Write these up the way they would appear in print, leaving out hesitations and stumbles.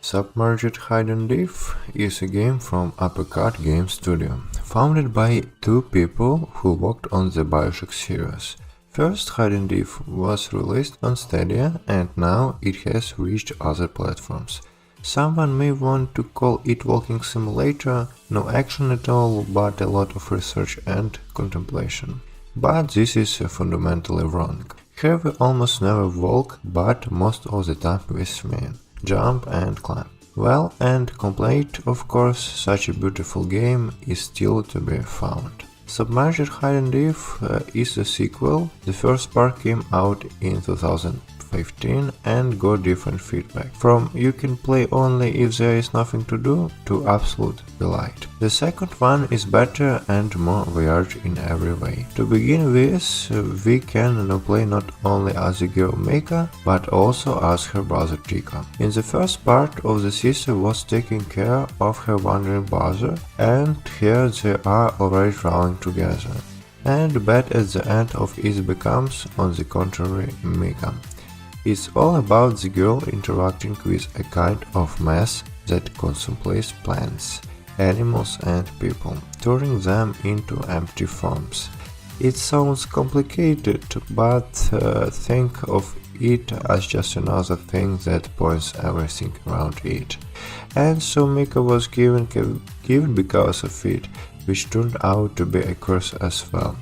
Submerged Hide and Leaf is a game from Uppercut Game Studio, founded by two people who worked on the Bioshock series. First, Hide and Leaf was released on Stadia, and now it has reached other platforms. Someone may want to call it walking simulator, no action at all, but a lot of research and contemplation. But this is fundamentally wrong. Here we almost never walk, but most of the time we swim, jump and climb. Well, and complete, of course, such a beautiful game is still to be found. Submerged Hide and Leaf is a sequel. The first part came out in 2015 and got different feedback, from you can play only if there is nothing to do to absolute delight. The second one is better and more weird in every way. To begin with, we can now play not only as the girl Mika, but also as her brother Tika. In the first part of the sister was taking care of her wandering brother, and here they are already traveling together. And bad at the end of it becomes, on the contrary, Mika. It's all about the girl interacting with a kind of mess that contemplates plants, animals and people, turning them into empty forms. It sounds complicated, but think of it as just another thing that points everything around it. And so Mika was given because of it, which turned out to be a curse as well.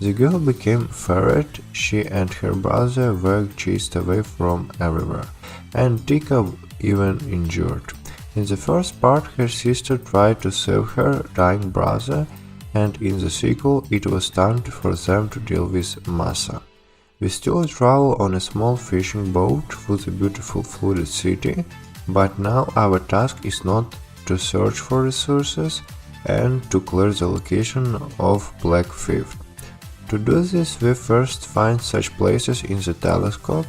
The girl became ferret, she and her brother were chased away from everywhere, and Tika even injured. In the first part, her sister tried to save her dying brother, and in the sequel, it was time for them to deal with Masa. We still travel on a small fishing boat through the beautiful flooded city, but now our task is not to search for resources and to clear the location of Black Fifth. To do this, we first find such places in the telescope.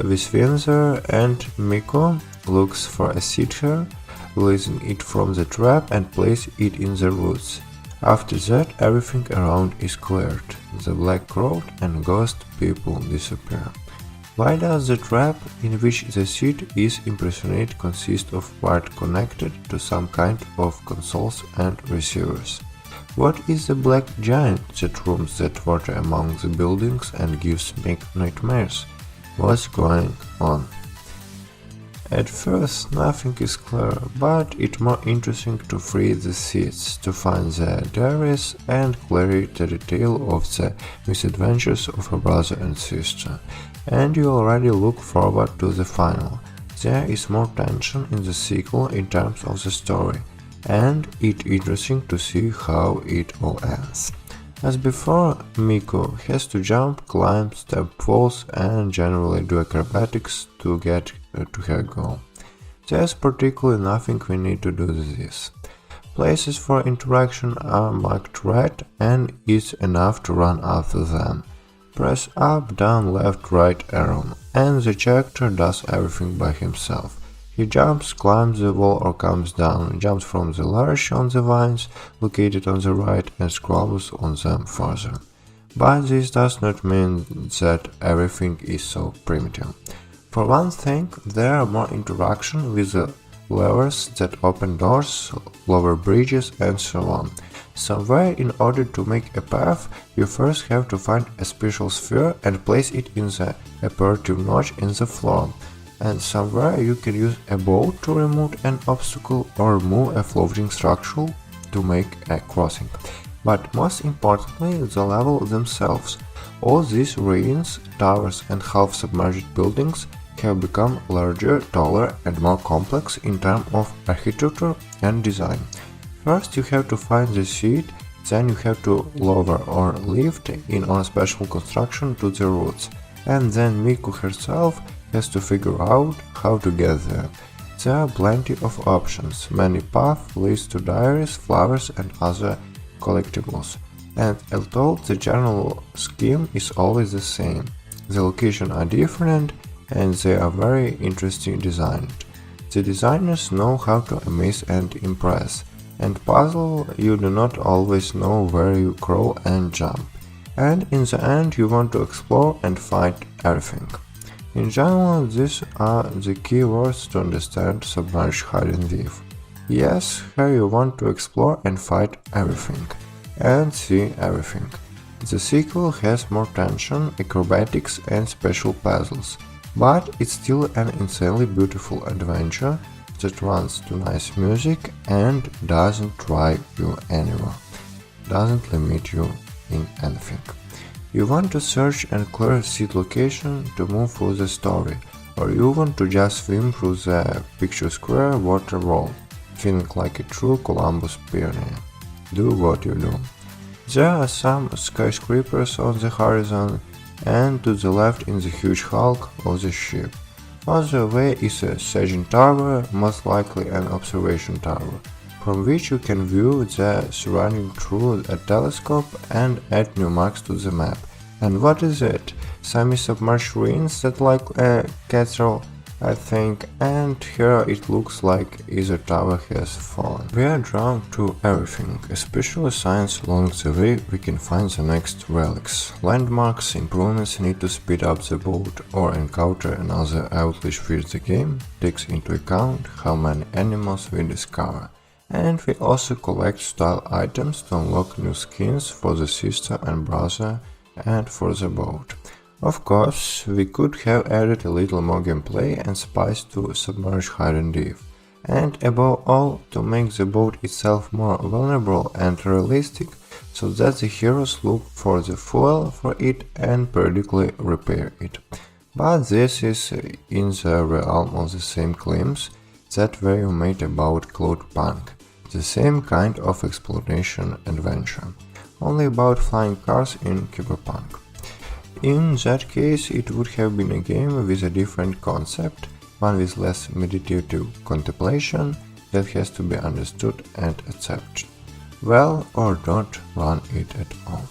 We swim there, and Miko looks for a seed here, releasing it from the trap and place it in the roots. After that, everything around is cleared. The black crowd and ghost people disappear. Why does the trap in which the seed is impersonated consist of parts connected to some kind of consoles and receivers? What is the black giant that roams that water among the buildings and gives me nightmares? What's going on? At first nothing is clear, but it's more interesting to free the seeds, to find the diaries and clarify the detail of the misadventures of a brother and sister. And you already look forward to the final. There is more tension in the sequel in terms of the story, and it's interesting to see how it all ends. As before, Miko has to jump, climb, step walls and generally do acrobatics to get to her goal. There's particularly nothing we need to do this. Places for interaction are marked red, and it's enough to run after them. Press up, down, left, right arrow, and the character does everything by himself. He jumps, climbs the wall or comes down, jumps from the ledge on the vines located on the right and scrolls on them further. But this does not mean that everything is so primitive. For one thing, there are more interaction with the levers that open doors, lower bridges and so on. Somewhere, in order to make a path, you first have to find a special sphere and place it in the aperitive notch in the floor. And somewhere you can use a boat to remove an obstacle or move a floating structure to make a crossing. But most importantly, the levels themselves. All these ruins, towers and half-submerged buildings have become larger, taller and more complex in terms of architecture and design. First you have to find the seed, then you have to lower or lift in on special construction to the roots, and then Miku herself has to figure out how to get there. There are plenty of options, many paths lead to diaries, flowers and other collectibles. And although the general scheme is always the same, the locations are different and they are very interesting designed. The designers know how to amaze and impress, and puzzle you do not always know where you crawl and jump. And in the end you want to explore and find everything. In general, these are the key words to understand Submerged Hide and Thief. Yes, here you want to explore and fight everything, and see everything. The sequel has more tension, acrobatics and special puzzles, but it's still an insanely beautiful adventure that runs to nice music and doesn't drive you anywhere, doesn't limit you in anything. You want to search and clear a seed location to move through the story, or you want to just swim through the picture-square water world, feeling like a true Columbus pioneer. Do what you do. There are some skyscrapers on the horizon, and to the left is the huge hulk of the ship. Further away is a staging tower, most likely an observation tower, from which you can view the surrounding through a telescope and add new marks to the map. And what is it? Semi-submerged ruins that like a castle, I think, and here it looks like either tower has fallen. We are drawn to everything, especially science. Along the way we can find the next relics, landmarks, improvements need to speed up the boat, or encounter another outlet which the game takes into account how many animals we discover. And we also collect style items to unlock new skins for the sister and brother and for the boat. Of course, we could have added a little more gameplay and spice to Submerged Hide and Thief, and above all, to make the boat itself more vulnerable and realistic, so that the heroes look for the fuel for it and periodically repair it. But this is in the realm of the same claims that were made about Cloudpunk, the same kind of exploration adventure, only about flying cars in Cyberpunk. In that case, it would have been a game with a different concept, one with less meditative contemplation that has to be understood and accepted. Well, or don't run it at all.